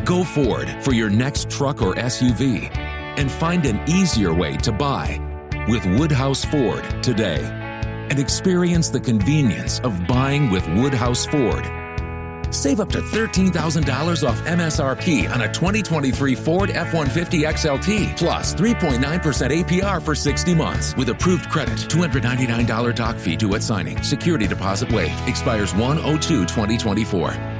Go Ford for your next truck or SUV and find an easier way to buy with Woodhouse Ford today, and experience the convenience of buying with Woodhouse Ford. Save up to $13,000 off MSRP on a 2023 Ford F-150 XLT, plus 3.9% APR for 60 months with approved credit. $299 doc fee due at signing. Security deposit waived. Expires 1/02/2024.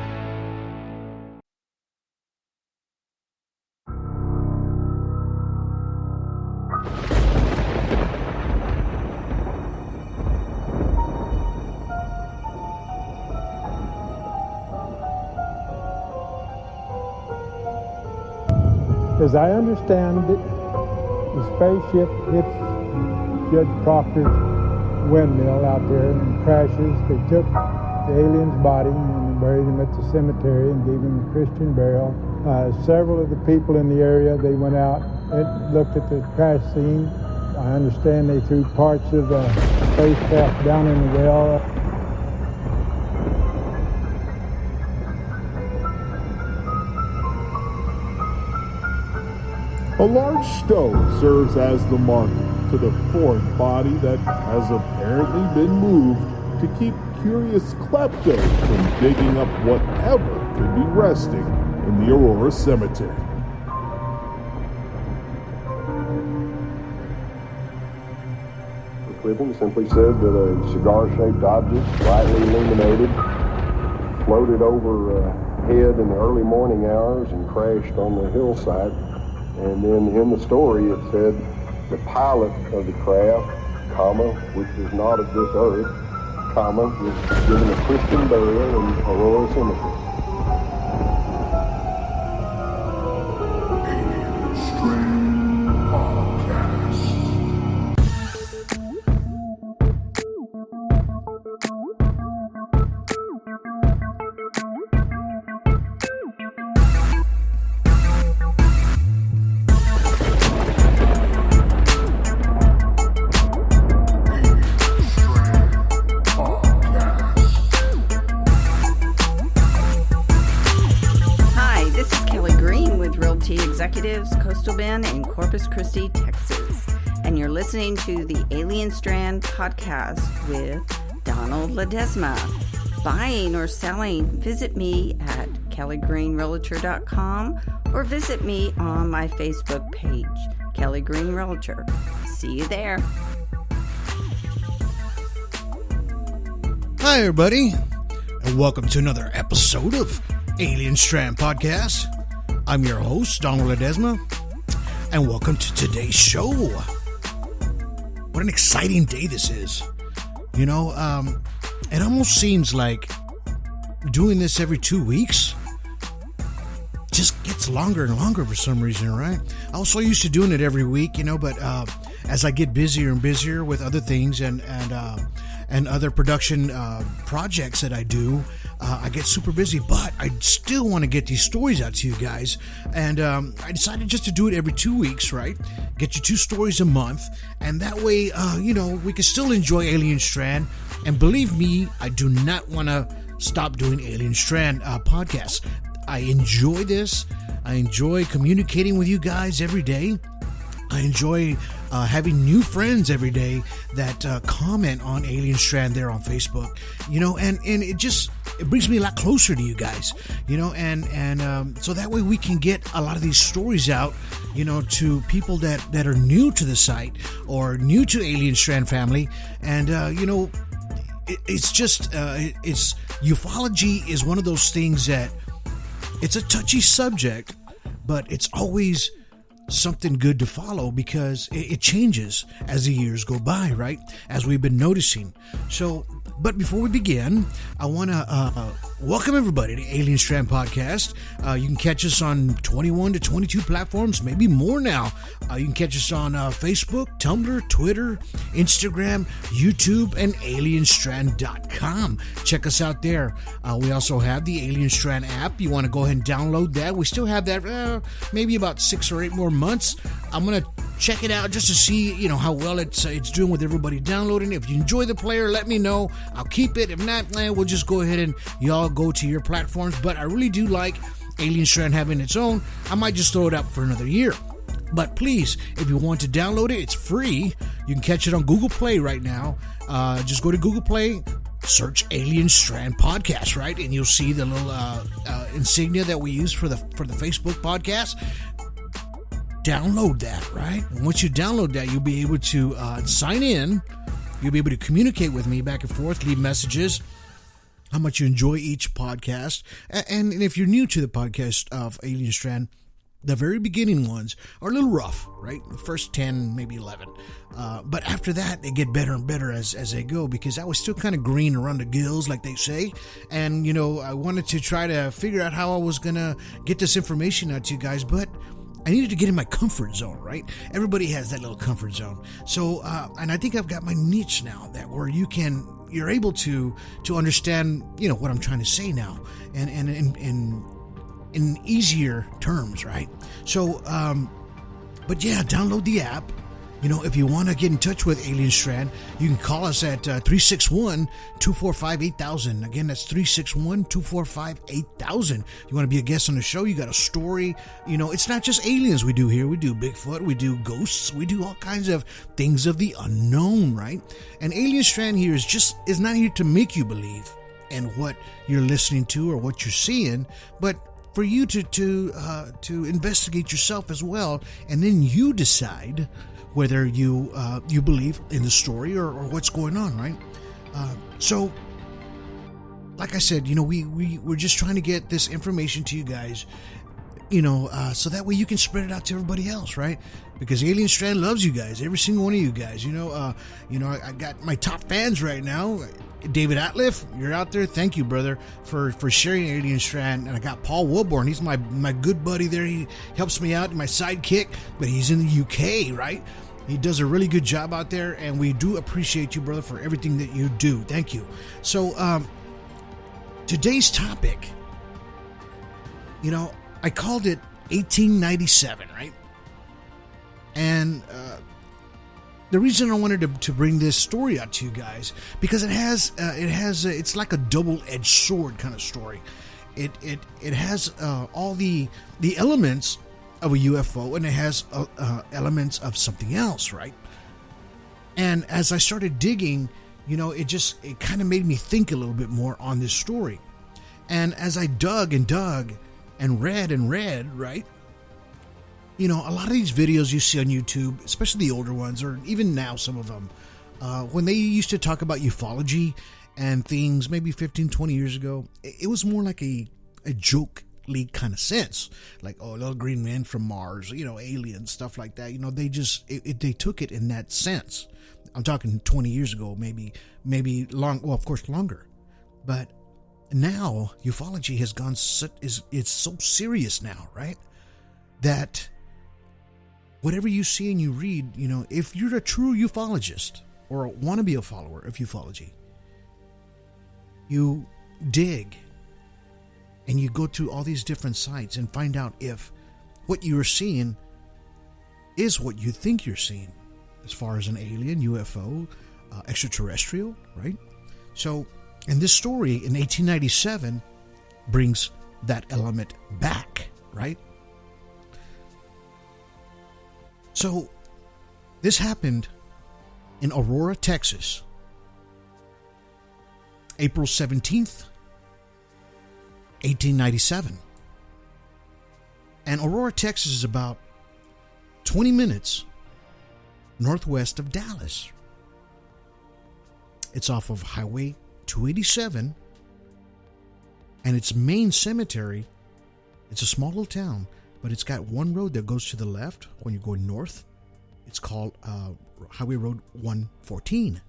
As I understand it, the spaceship hits Judge Proctor's windmill out there and crashes. They took the alien's body and buried him at the cemetery and gave him a Christian burial. Several of the people in the area, they went out and looked at the crash scene. I understand they threw parts of the spacecraft down in the well. A large stone serves as the marker to the foreign body that has apparently been moved to keep curious kleptos from digging up whatever could be resting in the Aurora cemetery. The clipping simply said that a cigar-shaped object, brightly illuminated, floated overhead in the early morning hours and crashed on the hillside. And then in the story it said the pilot of the craft, comma, which is not of this earth, comma, was given a Christian burial in Aurora Cemetery. Executives, Coastal Bend, and Corpus Christi, Texas. And you're listening to the Alien Strand podcast with Donald Ledesma. Buying or selling, visit me at kellygreenrealtor.com or visit me on my Facebook page, Kelly Green Realtor. See you there. Hi, everybody, and welcome to another episode of Alien Strand podcast. I'm your host, Donald Ledesma, and welcome to today's show. What an exciting day this is. You know, it almost seems like doing this every 2 weeks just gets longer and longer for some reason, right? I was so used to doing it every week, you know, but as I get busier and busier with other things and other production projects that I do, I get super busy, but I still want to get these stories out to you guys. And I decided just to do it every 2 weeks, right? Get you 2 stories a month. And that way, you know, we can still enjoy Alien Strand. And believe me, I do not want to stop doing Alien Strand podcasts. I enjoy this. I enjoy communicating with you guys every day. I enjoy having new friends every day that comment on Alien Strand there on Facebook, you know, and it brings me a lot closer to you guys, you know, and so that way we can get a lot of these stories out, you know, to people that are new to the site or new to Alien Strand family. And, you know, it's just, it's ufology is one of those things that it's a touchy subject, but it's always something good to follow because it changes as the years go by, right? As we've been noticing. So, but before we begin, I want to welcome everybody to Alien Strand Podcast. You can catch us on 21 to 22 platforms, maybe more now. You can catch us on Facebook, Tumblr, Twitter, Instagram, YouTube, and alienstrand.com. Check us out there. We also have the Alien Strand app. You want to go ahead and download that. We still have that maybe about 6 or 8 more months. I'm going to check it out just to see, you know, how well it's doing with everybody downloading. If you enjoy the player, let me know. I'll keep it. If not, we'll just go ahead and y'all go to your platforms. But I really do like Alien Strand having its own, I might just throw it up for another year. But please, if you want to download it, it's free. You can catch it on Google Play right now. Just go to Google Play, search Alien Strand Podcast, right? And you'll see the little insignia that we use for the Facebook podcast. Download that, right? And once you download that, you'll be able to sign in. You'll be able to communicate with me back and forth, leave messages, how much you enjoy each podcast. And if you're new to the podcast of Alien Strand, the very beginning ones are a little rough, right? The first 10, maybe 11. But after that, they get better and better as they go, because I was still kind of green around the gills, like they say. And, I wanted to try to figure out how I was going to get this information out to you guys, but I needed to get in my comfort zone, right? Everybody has that little comfort zone. So, and I think I've got my niche now, that where you're able to understand, what I'm trying to say now, and in easier terms, right? So, but yeah, download the app. If you want to get in touch with Alien Strand, you can call us at 361-245-8000. Again, that's 361-245-8000. You want to be a guest on the show? You got a story? It's not just aliens we do here. We do Bigfoot, we do ghosts, we do all kinds of things of the unknown, right? And Alien Strand here is not here to make you believe in what you're listening to or what you're seeing, but for you to investigate yourself as well, and then you decide whether you believe in the story or what's going on, right? So, like I said, we're just trying to get this information to you guys, so that way you can spread it out to everybody else, right? Because Alien Strand loves you guys, every single one of you guys. I got my top fans right now. David Atliff, you're out there. Thank you, brother, for sharing Alien Strand. And I got Paul Wilborn. He's my good buddy there. He helps me out, my sidekick, but he's in the UK, right? He does a really good job out there, and we do appreciate you, brother, for everything that you do. Thank you. So, today's topic, I called it 1897, right? And the reason I wanted to bring this story out to you guys, because it's like a double-edged sword kind of story. It has all the elements of a UFO, and it has elements of something else, right? And as I started digging, it kind of made me think a little bit more on this story. And as I dug and read, right? A lot of these videos you see on YouTube, especially the older ones, or even now some of them, when they used to talk about ufology and things maybe 15, 20 years ago, it was more like a joke-y kind of sense. Like, oh, little green men from Mars, aliens, stuff like that. They took it in that sense. I'm talking 20 years ago, maybe long, well, of course, longer. But now ufology has gone, it's so serious now, right? That whatever you see and you read, if you're a true ufologist or want to be a follower of ufology, you dig and you go through all these different sites and find out if what you're seeing is what you think you're seeing, as far as an alien, UFO, extraterrestrial, right? So, and this story in 1897 brings that element back, right? So, this happened in Aurora, Texas, April 17th, 1897. And Aurora, Texas is about 20 minutes northwest of Dallas. It's off of Highway 287, and its main cemetery, it's a small little town, but it's got one road that goes to the left when you're going north. It's called Highway Road 114,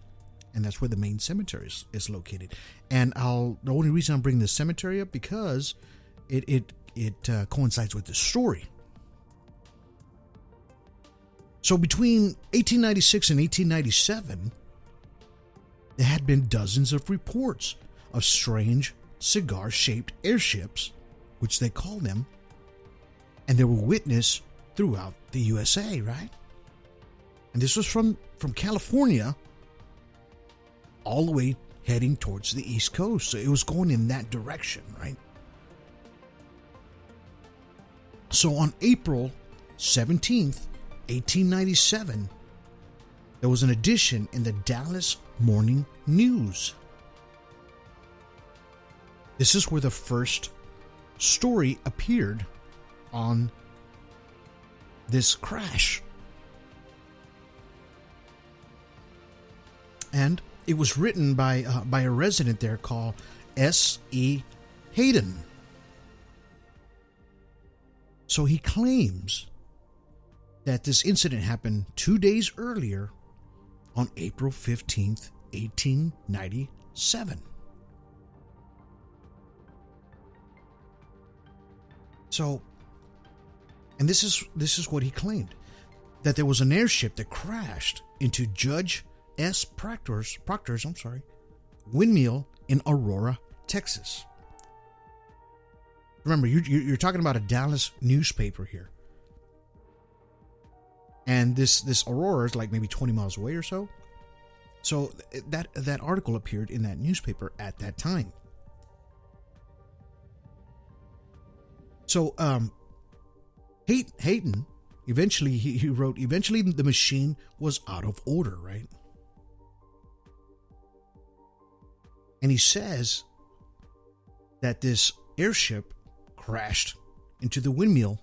and that's where the main cemetery is located. And the only reason I'm bringing this cemetery up, because it coincides with the story. So between 1896 and 1897, there had been dozens of reports of strange cigar-shaped airships, which they call them, and they were witnessed throughout the USA, right? And this was from California all the way heading towards the East Coast. So it was going in that direction, right? So on April 17th, 1897, there was an edition in the Dallas Morning News. This is where the first story appeared on this crash. And it was written by a resident there called S.E. Hayden. So he claims that this incident happened 2 days earlier on April 15th, 1897. So, and this is what he claimed, that there was an airship that crashed into Judge S. Proctor's windmill in Aurora, Texas. Remember, you're talking about a Dallas newspaper here. And this Aurora is like maybe 20 miles away or so. So that article appeared in that newspaper at that time. So Hayden, eventually he wrote, eventually the machine was out of order, right? And he says that this airship crashed into the windmill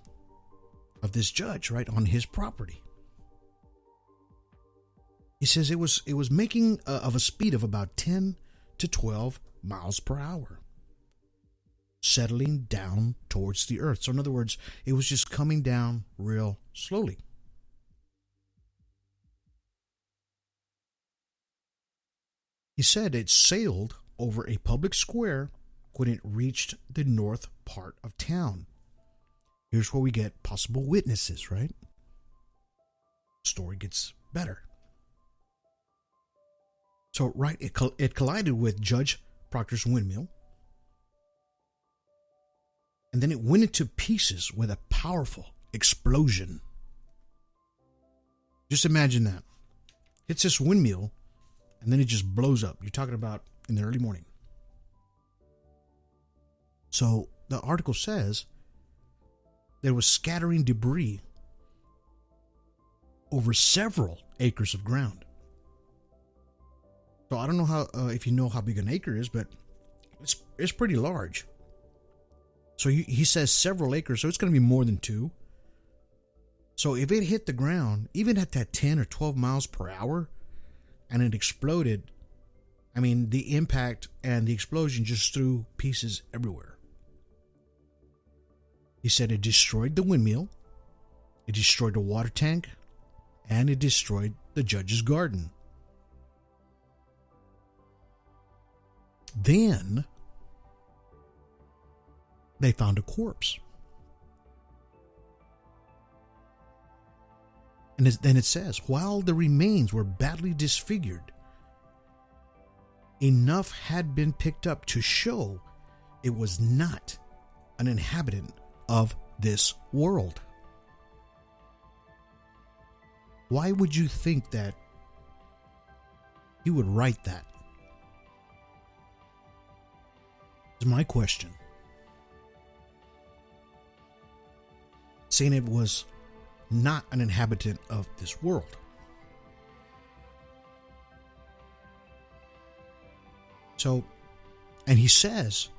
of this judge right on his property. He says it was making of a speed of about 10 to 12 miles per hour, settling down towards the earth. So in other words, it was just coming down real slowly. He said it sailed over a public square when it reached the north part of town. Here's where we get possible witnesses, right? Story gets better. So, right, it collided with Judge Proctor's windmill. And then it went into pieces with a powerful explosion. Just imagine that. Hits this windmill, and then it just blows up. You're talking about in the early morning. So, the article says there was scattering debris over several acres of ground. So I don't know how if you know how big an acre is, but it's pretty large. So he says several acres, so it's going to be more than 2. So if it hit the ground, even at that 10 or 12 miles per hour, and it exploded, I mean, the impact and the explosion just threw pieces everywhere. He said it destroyed the windmill, it destroyed the water tank, and it destroyed the judge's garden. Then they found a corpse. And then it says, while the remains were badly disfigured, enough had been picked up to show it was not an inhabitant of this world. Why would you think that he would write that? Is my question. Saying it was not an inhabitant of this world. So, and he says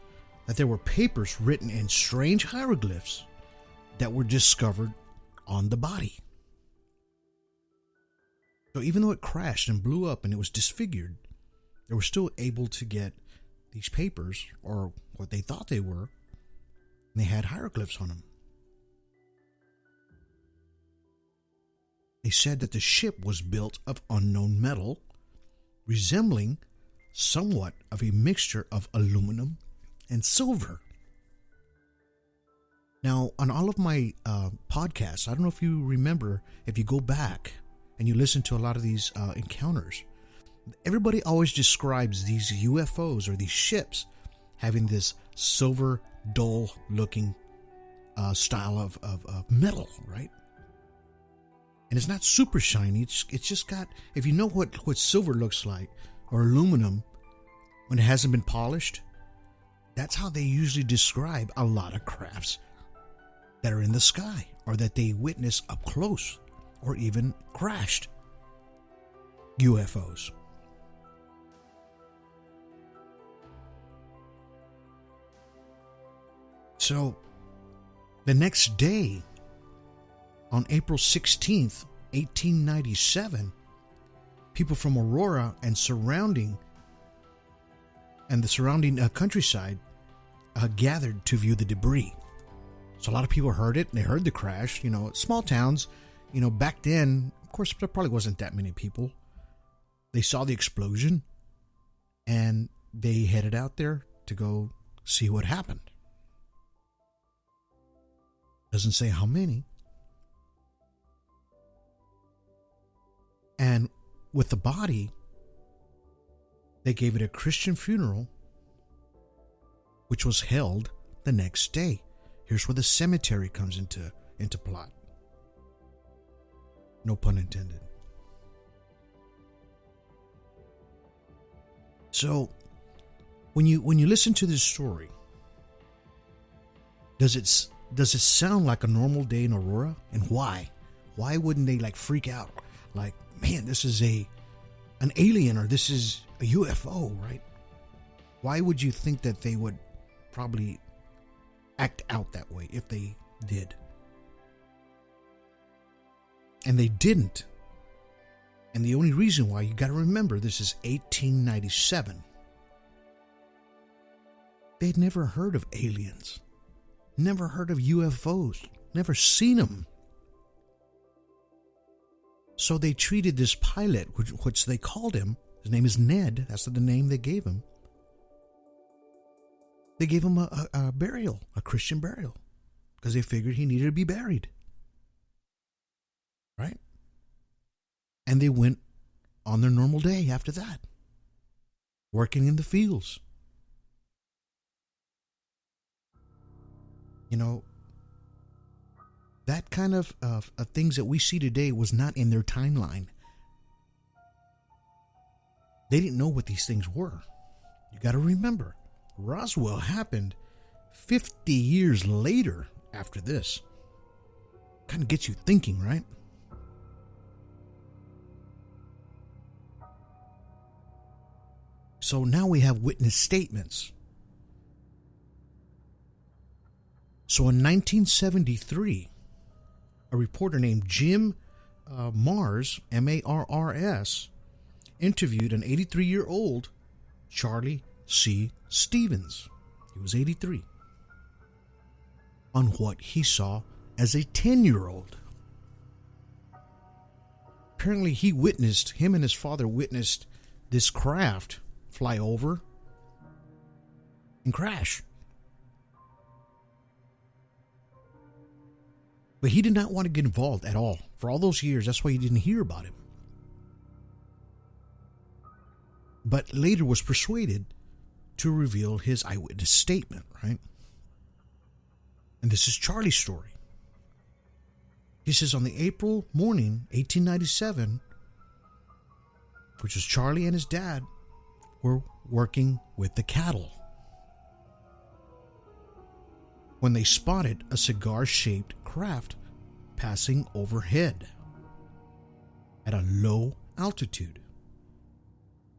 that there were papers written in strange hieroglyphs that were discovered on the body. So even though it crashed and blew up and it was disfigured, they were still able to get these papers, or what they thought they were, and they had hieroglyphs on them. They said that the ship was built of unknown metal, resembling somewhat of a mixture of aluminum and silver. Now, on all of my podcasts, I don't know if you remember, if you go back and you listen to a lot of these encounters, everybody always describes these UFOs or these ships having this silver, dull-looking style of metal, right? And it's not super shiny. It's just got, if you know what silver looks like, or aluminum, when it hasn't been polished, that's how they usually describe a lot of crafts that are in the sky or that they witness up close or even crashed UFOs. So the next day, on April 16th, 1897, people from Aurora and the surrounding countryside gathered to view the debris. So a lot of people heard it, and they heard the crash. Small towns, back then, of course, there probably wasn't that many people. They saw the explosion, and they headed out there to go see what happened. Doesn't say how many. And with the body, they gave it a Christian funeral, which was held the next day. Here's where the cemetery comes into plot. No pun intended. So, when you listen to this story, does it sound like a normal day in Aurora? And why? Why wouldn't they freak out? Like, man, this is an alien, or this is a UFO, right? Why would you think that they would probably act out that way if they did? And they didn't. And the only reason why, you got to remember, this is 1897. They'd never heard of aliens, never heard of UFOs, never seen them. So they treated this pilot, which they called him, his name is Ned, that's the name they gave him. They gave him a burial, a Christian burial, because they figured he needed to be buried. Right? And they went on their normal day after that, working in the fields. That kind of things that we see today was not in their timeline. They didn't know what these things were. You got to remember, Roswell happened 50 years later after this. Kind of gets you thinking, right? So now we have witness statements. So in 1973, a reporter named Jim Mars, M-A-R-R-S, interviewed an 83-year-old Charlie C. Stevens. He was 83. On what he saw as a 10-year-old. Apparently him and his father witnessed this craft fly over and crash. But he did not want to get involved at all. For all those years, that's why you didn't hear about him. But later was persuaded to reveal his eyewitness statement, right? And this is Charlie's story. He says on the April morning, 1897, which was Charlie and his dad were working with the cattle, when they spotted a cigar-shaped craft passing overhead at a low altitude,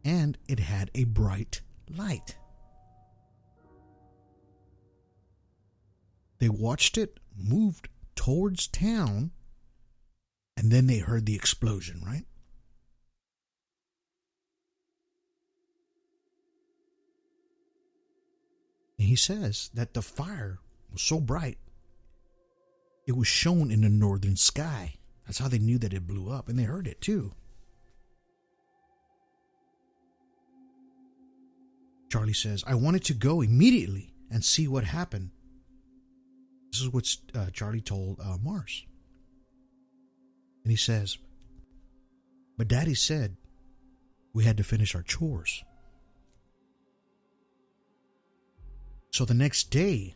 and it had a bright light. They watched it move towards town, and then they heard the explosion, right? And he says that the fire was so bright, it was shown in the northern sky. That's how they knew that it blew up, and they heard it too. Charlie says, I wanted to go immediately and see what happened. This is what Charlie told Mars. And he says, but Daddy said we had to finish our chores. So the next day,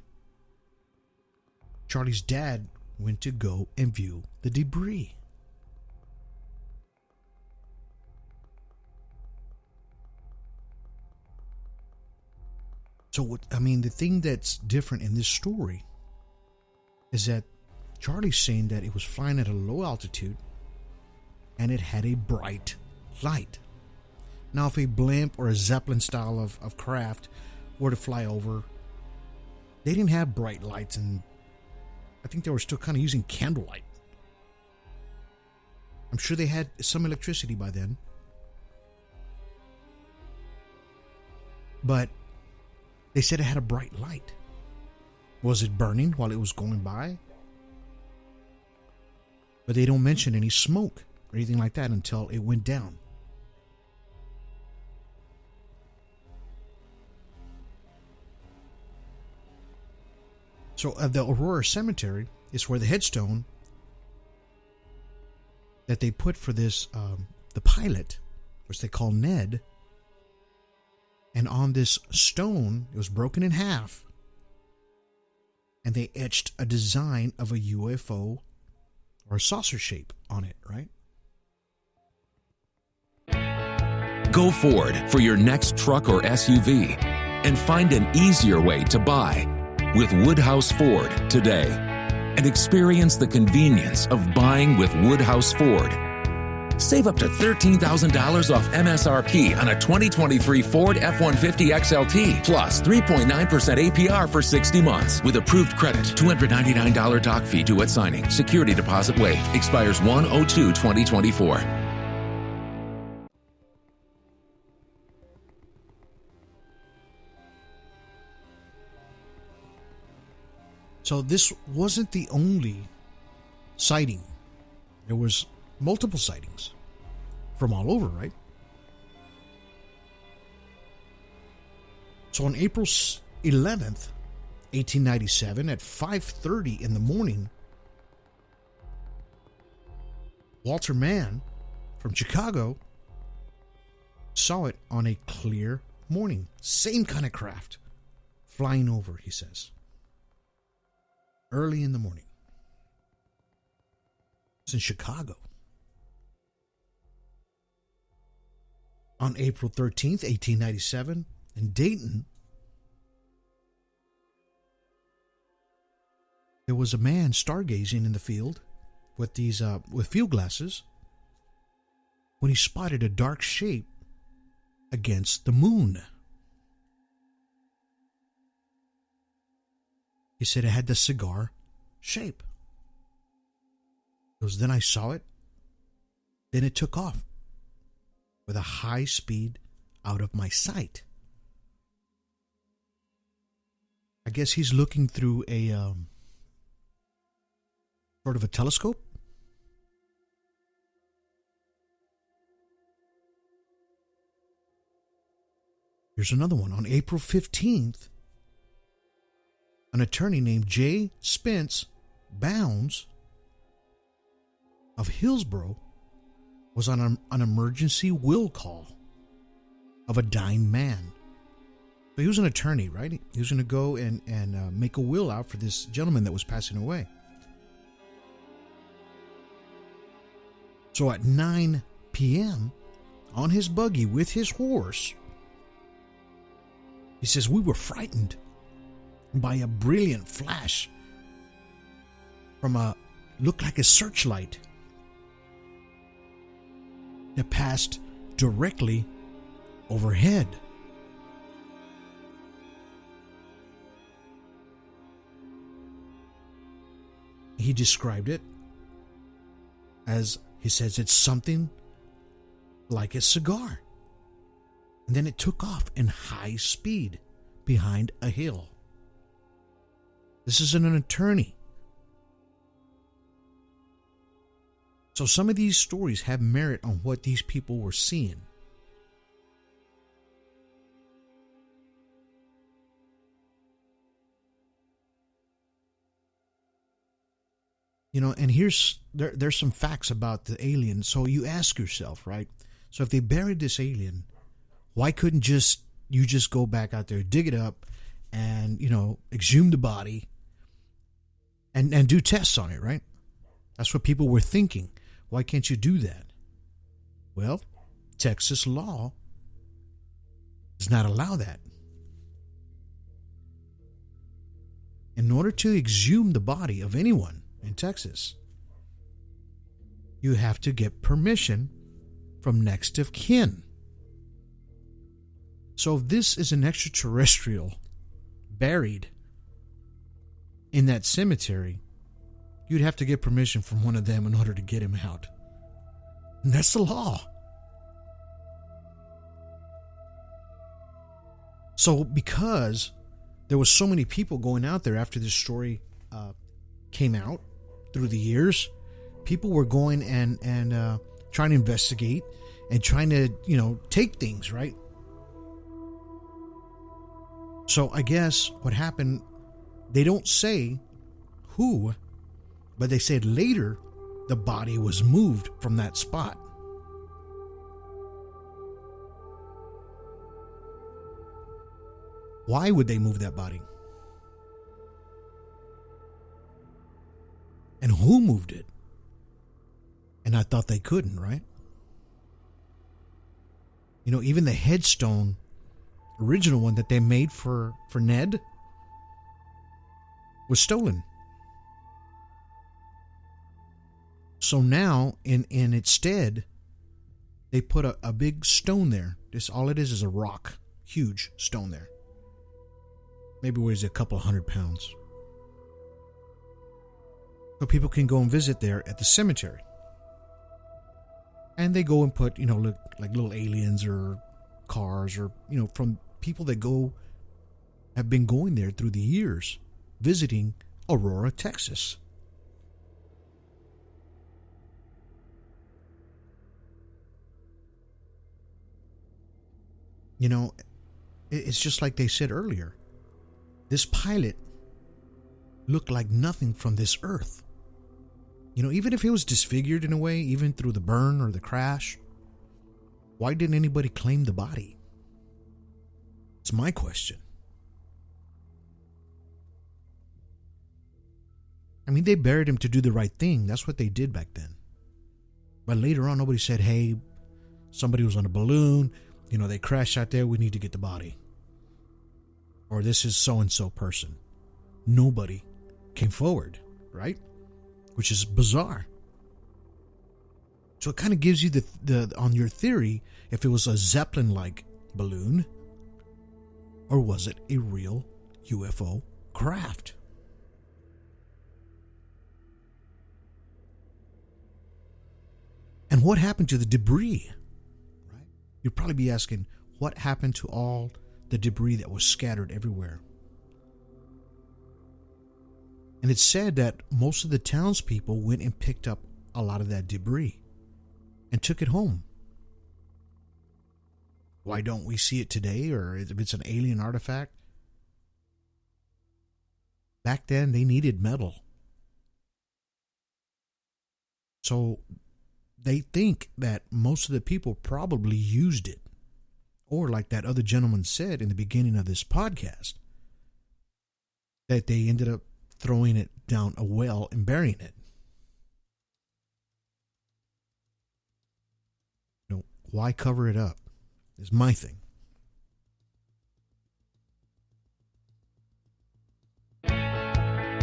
Charlie's dad went to go and view the debris. So the thing that's different in this story is that Charlie's saying that it was flying at a low altitude and it had a bright light. Now, if a blimp or a Zeppelin style of craft were to fly over, they didn't have bright lights, and I think they were still kind of using candlelight. I'm sure they had some electricity by then. But they said it had a bright light. Was it burning while it was going by? But they don't mention any smoke or anything like that until it went down. So at the Aurora Cemetery is where the headstone that they put for this, the pilot, which they call Ned, and on this stone, it was broken in half, and they etched a design of a UFO or a saucer shape on it, right? Go Ford for your next truck or SUV and find an easier way to buy with Woodhouse Ford today and experience the convenience of buying with Woodhouse Ford. Save up to $13,000 off MSRP on a 2023 Ford F-150 XLT, plus 3.9% APR for 60 months with approved credit. $299 doc fee due at signing. Security deposit waived. Expires 1/02/2024. So this wasn't the only sighting. There was multiple sightings from all over, right? So on April 11th, 1897, at 5:30 in the morning, Walter Mann from Chicago saw it on a clear morning. Same kind of craft flying over, he says. Early in the morning. It's in Chicago. On April 13th, 1897, in Dayton, there was a man stargazing in the field with these with field glasses when he spotted a dark shape against the moon. He said it had the cigar shape. He goes, then I saw it. Then it took off with a high speed out of my sight. I guess he's looking through a sort of a telescope. Here's another one. On April 15th, an attorney named J. Spence Bounds of Hillsborough was on an emergency will call of a dying man. So he was an attorney, right? He was going to go and make a will out for this gentleman that was passing away. So at 9 p.m., on his buggy with his horse, he says, we were frightened by a brilliant flash from looked like a searchlight that passed directly overhead. He described it as, he says, it's something like a cigar. And then it took off in high speed behind a hill. This is an attorney. So some of these stories have merit on what these people were seeing. You know, and there's some facts about the alien. So you ask yourself, right? So if they buried this alien, why couldn't you just go back out there, dig it up, and, you know, exhume the body and do tests on it, right? That's what people were thinking. Why can't you do that? Well, Texas law does not allow that. In order to exhume the body of anyone, in Texas. You have to get permission from next of kin. So if this is an extraterrestrial buried in that cemetery, you'd have to get permission from one of them in order to get him out. And that's the law. So because there was so many people going out there after this story came out through the years, people were going and trying to investigate and trying to, take things, right? So I guess what happened, they don't say who, but they said later the body was moved from that spot. Why would they move that body? And who moved it? And I thought they couldn't, right? Even the headstone, original one that they made for Ned, was stolen. So now, in its stead, they put a big stone there. All it is a rock, huge stone there. Maybe weighs a couple 100 pounds. So people can go and visit there at the cemetery. And they go and put, look like little aliens or cars or, from people that have been going there through the years, visiting Aurora, Texas. It's just like they said earlier. This pilot looked like nothing from this earth. Even if he was disfigured in a way, even through the burn or the crash, why didn't anybody claim the body? It's my question. I mean, they buried him to do the right thing. That's what they did back then. But later on, nobody said, hey, somebody was on a balloon. They crashed out there. We need to get the body. Or this is so-and-so person. Nobody came forward, right? Which is bizarre. So it kind of gives you the on your theory if it was a Zeppelin-like balloon, or was it a real UFO craft? And what happened to the debris? Right? You'd probably be asking, what happened to all the debris that was scattered everywhere? And it's said that most of the townspeople went and picked up a lot of that debris and took it home. Why don't we see it today? Or if it's an alien artifact? Back then, they needed metal. So they think that most of the people probably used it. Or like that other gentleman said in the beginning of this podcast, that they ended up throwing it down a well and burying it. Why cover it up? Is my thing.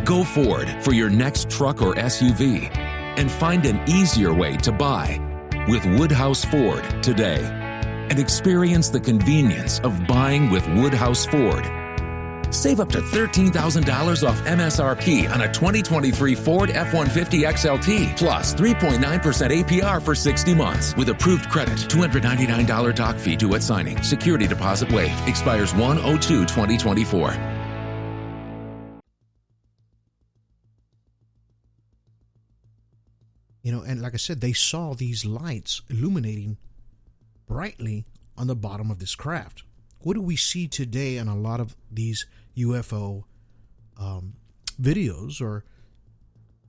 Go Ford for your next truck or SUV and find an easier way to buy with Woodhouse Ford today and experience the convenience of buying with Woodhouse Ford. Save up to $13,000 off MSRP on a 2023 Ford F-150 XLT, plus 3.9% APR for 60 months with approved credit. $299 doc fee due at signing. Security deposit waived. Expires 1/02/2024. And like I said, they saw these lights illuminating brightly on the bottom of this craft. What do we see today on a lot of these UFO videos or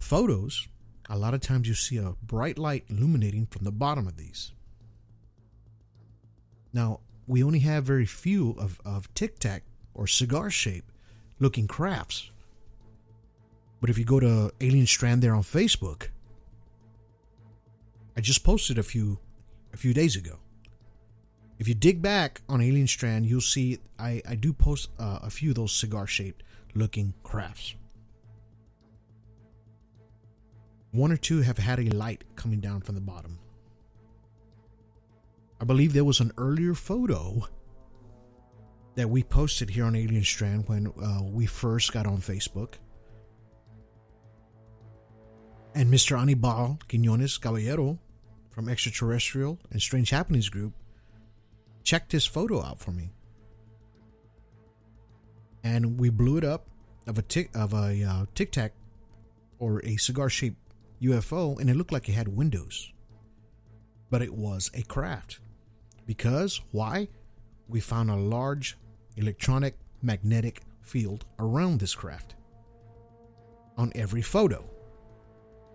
photos? A lot of times you see a bright light illuminating from the bottom of these. Now, we only have very few of tic-tac or cigar-shaped looking crafts. But if you go to Alien Strand there on Facebook, I just posted a few days ago. If you dig back on Alien Strand, you'll see I do post a few of those cigar-shaped looking crafts. One or two have had a light coming down from the bottom. I believe there was an earlier photo that we posted here on Alien Strand when we first got on Facebook. And Mr. Anibal Quiñones Caballero from Extraterrestrial and Strange Happenings Group checked this photo out for me. And we blew it up of a Tic Tac or a cigar-shaped UFO, and it looked like it had windows. But it was a craft. Because, why? We found a large electronic magnetic field around this craft on every photo.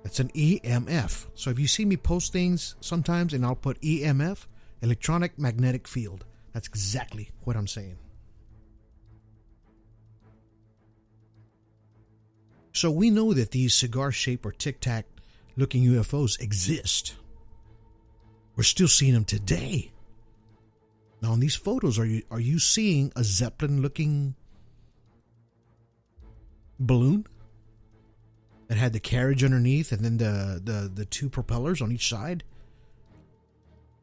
That's an EMF. So if you see me post things sometimes and I'll put EMF, electronic magnetic field, that's exactly what I'm saying. So we know that these cigar-shaped or tic-tac looking UFOs exist. We're still seeing them today. Now, in these photos, are you seeing a Zeppelin-looking balloon that had the carriage underneath and then the two propellers on each side?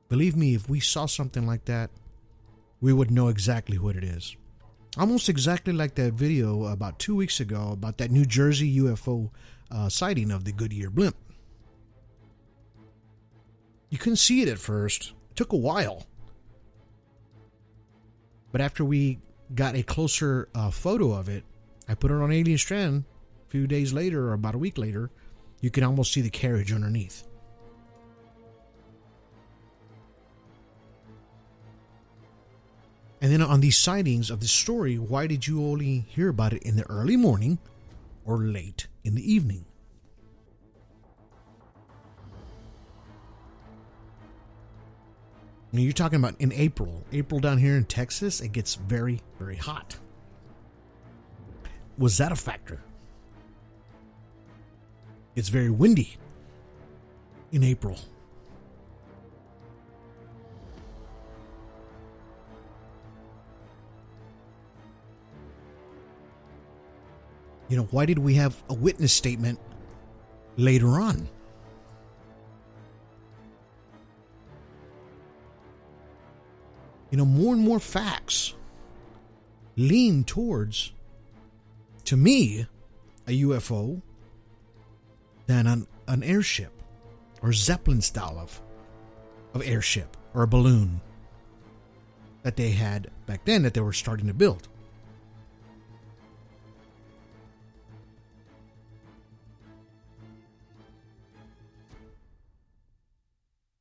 Believe me, if we saw something like that, we would know exactly what it is. Almost exactly like that video about 2 weeks ago about that New Jersey UFO sighting of the Goodyear blimp. You couldn't see it at first. It took a while. But after we got a closer photo of it, I put it on Alien Strand a few days later or about a week later. You can almost see the carriage underneath. And then on these sightings of this story, why did you only hear about it in the early morning or late in the evening? I mean, you're talking about in April. April down here in Texas, it gets very, very hot. Was that a factor? It's very windy in April. You know, why did we have a witness statement later on? You know, more and more facts lean towards, to me, a UFO than an airship or Zeppelin style of airship or a balloon that they had back then that they were starting to build.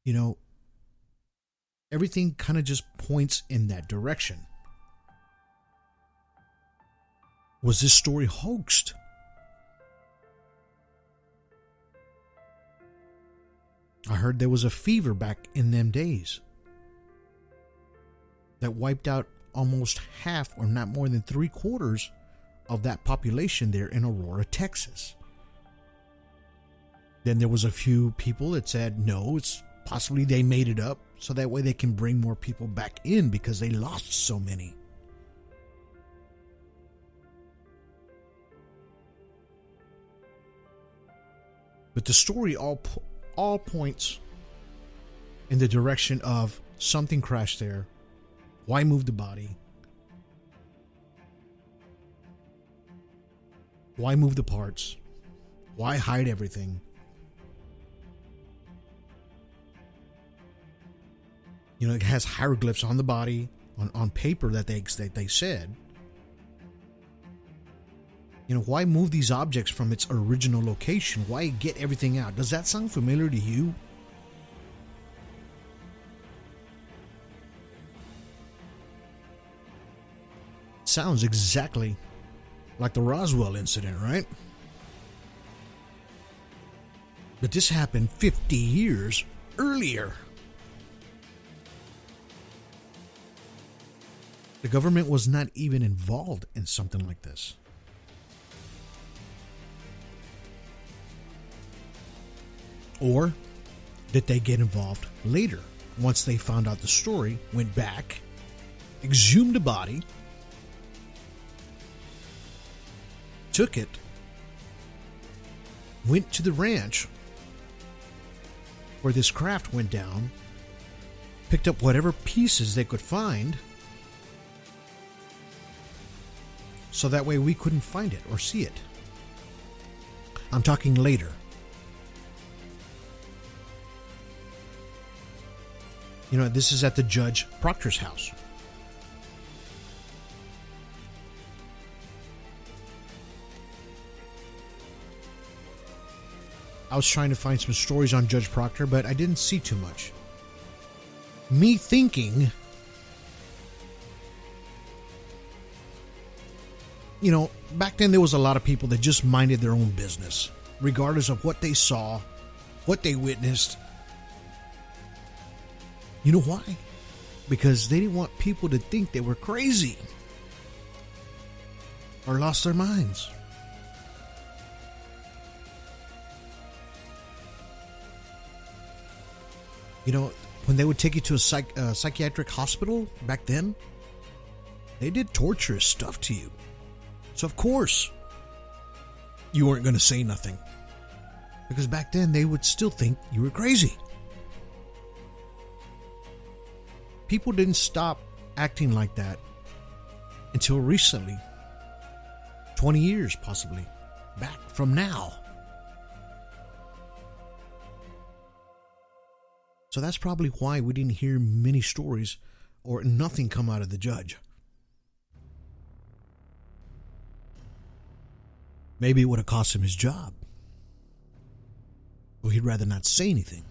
You know, everything kind of just points in that direction. Was this story hoaxed? I heard there was a fever back in them days that wiped out almost half, or not more than 3/4 of that population there in Aurora, Texas. Then there was a few people that said, no, it's possibly they made it up so that way they can bring more people back in because they lost so many. But the story all points in the direction of something crashed there. Why move the body? Why move the parts? Why hide everything? You know, it has hieroglyphs on the body, on paper that they said. You know, why move these objects from its original location? Why get everything out? Does that sound familiar to you? Sounds exactly like the Roswell incident, right? But this happened 50 years earlier. The government was not even involved in something like this. Or did they get involved later? Once they found out the story, went back, exhumed a body, took it, went to the ranch where this craft went down, picked up whatever pieces they could find, so that way we couldn't find it or see it. I'm talking later. You know, this is at the Judge Proctor's house. I was trying to find some stories on Judge Proctor, but I didn't see too much. Me thinking, you know, back then there was a lot of people that just minded their own business, regardless of what they saw, what they witnessed. You know why? Because they didn't want people to think they were crazy or lost their minds. You know, when they would take you to a psychiatric hospital back then, they did torturous stuff to you. So of course, you weren't going to say nothing. Because back then, they would still think you were crazy. People didn't stop acting like that until recently. 20 years, possibly, back from now. So that's probably why we didn't hear many stories or nothing come out of the judge. Maybe it would have cost him his job. Or he'd rather not say anything.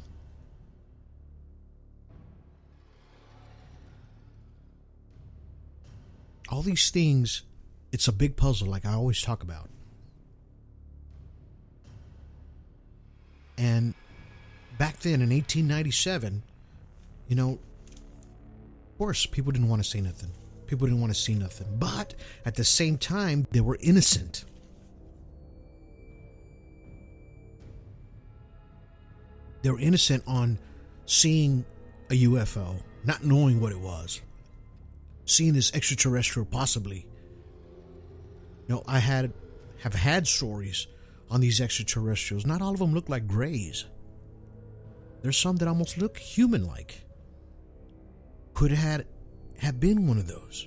All these things, it's a big puzzle like I always talk about. And back then in 1897, you know, of course, people didn't want to say nothing. People didn't want to see nothing. But at the same time, they were innocent. They were innocent on seeing a UFO, not knowing what it was. Seeing this extraterrestrial possibly. You know, I have had stories on these extraterrestrials. Not all of them look like grays. There's some that almost look human-like. Could have been one of those.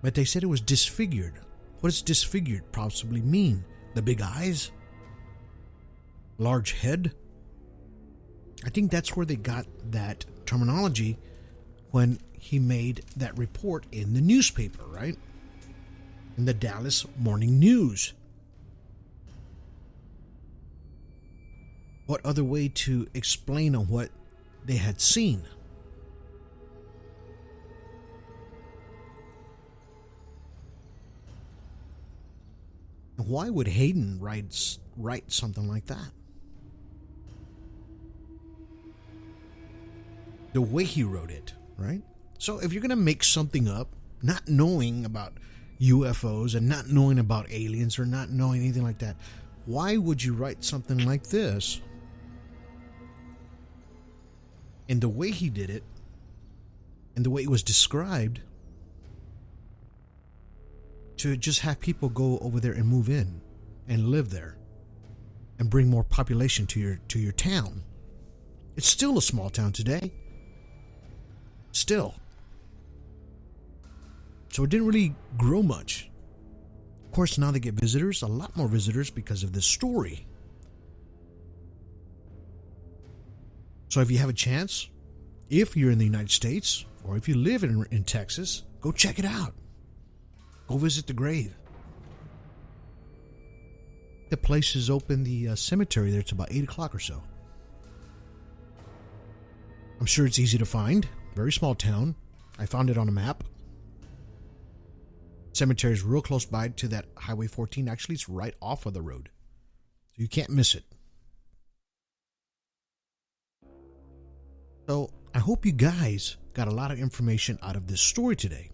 But they said it was disfigured. What does disfigured possibly mean? The big eyes? Large head? I think that's where they got that terminology when he made that report in the newspaper, right? In the Dallas Morning News. What other way to explain on what they had seen? Why would Hayden write something like that? The way he wrote it, right? So if you're going to make something up, not knowing about UFOs and not knowing about aliens or not knowing anything like that, why would you write something like this? And the way he did it, and the way it was described, to just have people go over there and move in and live there and bring more population to your town. It's still a small town today. Still. So it didn't really grow much. Of course, now they get visitors, a lot more visitors because of this story. So if you have a chance, if you're in the United States, or if you live in Texas, go check it out. Go visit the grave. The place is open, the cemetery there, it's about 8 o'clock or so. I'm sure it's easy to find. Very small town. I found it on a map. Cemetery is real close by to that Highway 14. Actually, it's right off of the road. So you can't miss it. So I hope you guys got a lot of information out of this story today.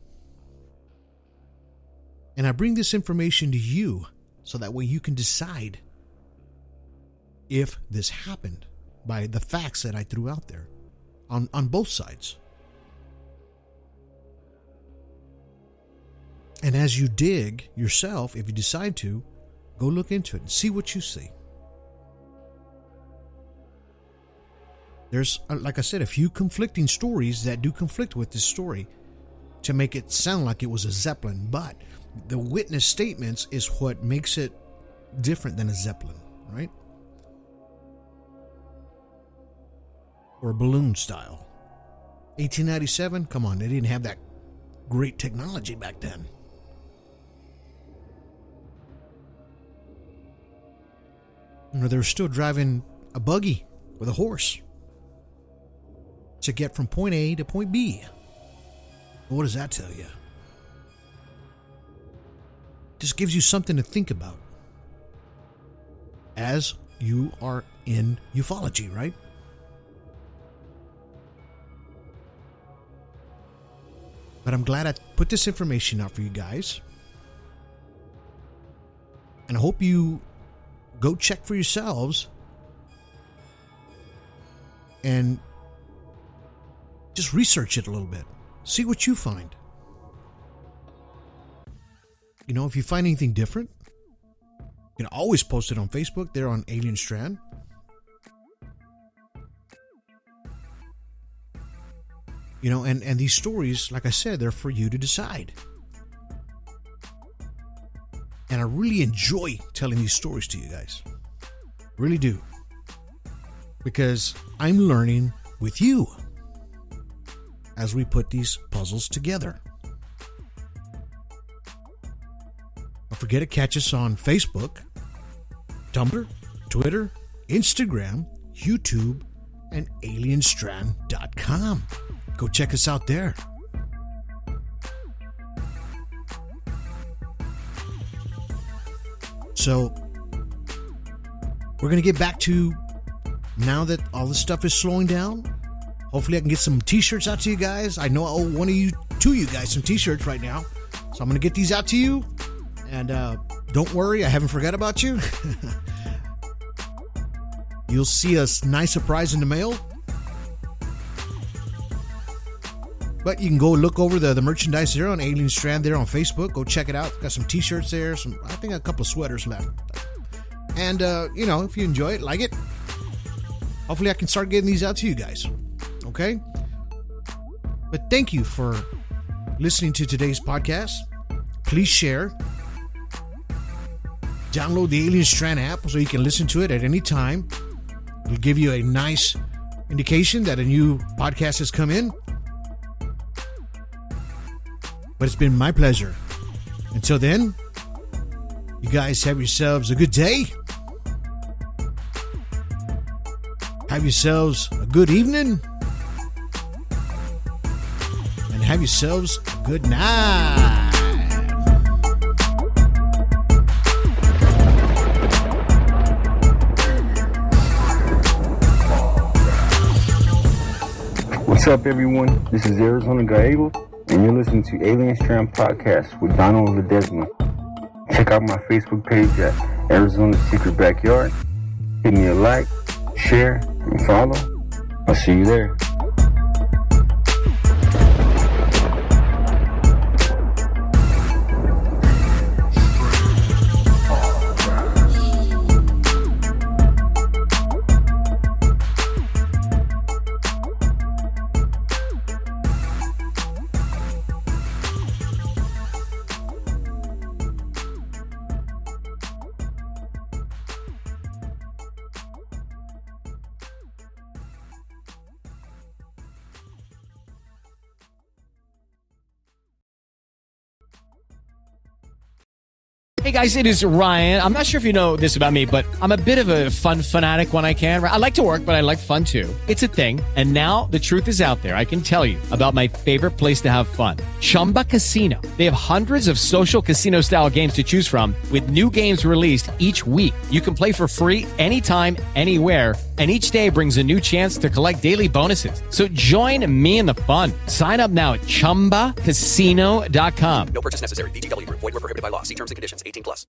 And I bring this information to you so that way you can decide if this happened by the facts that I threw out there on both sides. And as you dig yourself, if you decide to, go look into it and see what you see. there's, like I said, a few conflicting stories that do conflict with this story to make it sound like it was a Zeppelin. But the witness statements is what makes it different than a Zeppelin, right? Or balloon style. 1897, come on, they didn't have that great technology back then. You know, they were still driving a buggy with a horse to get from point A to point B. What does that tell you? Just gives you something to think about as you are in ufology, right? But I'm glad I put this information out for you guys. And I hope you go check for yourselves and just research it a little bit. See what you find. You know, if you find anything different, you can always post it on Facebook. They're on Alien Strand. You know, and these stories, like I said, they're for you to decide. And I really enjoy telling these stories to you guys. Really do. Because I'm learning with you as we put these puzzles together. Don't forget to catch us on Facebook, Tumblr, Twitter, Instagram, YouTube, and alienstrand.com. Go check us out there. So, we're going to get back to, now that all this stuff is slowing down, hopefully I can get some t-shirts out to you guys. I know I owe two of you guys some t-shirts right now. So I'm going to get these out to you. And don't worry, I haven't forgot about you. You'll see a nice surprise in the mail. But you can go look over the merchandise there on Alien Strand there on Facebook. Go check it out. Got some t-shirts there. I think a couple of sweaters left. And, you know, if you enjoy it, like it, hopefully I can start getting these out to you guys. Okay? But thank you for listening to today's podcast. Please share. Download the Alien Strand app so you can listen to it at any time. It'll give you a nice indication that a new podcast has come in. But it's been my pleasure. Until then, you guys have yourselves a good day. Have yourselves a good evening. And have yourselves a good night. What's up, everyone? This is Arizona Gallego, and you're listening to Alien Strand Podcast with Donald Ledesma. Check out my Facebook page at Arizona's Secret Backyard. Give me a like, share, and follow. I'll see you there. Hey guys, it is Ryan. I'm not sure if you know this about me, but I'm a bit of a fun fanatic when I can. I like to work, but I like fun too. It's a thing. And now the truth is out there. I can tell you about my favorite place to have fun. Chumba Casino. They have hundreds of social casino style games to choose from with new games released each week. You can play for free anytime, anywhere. And each day brings a new chance to collect daily bonuses. So join me in the fun. Sign up now at ChumbaCasino.com. No purchase necessary. VGW Group. Void where prohibited by law. See terms and conditions. 18+.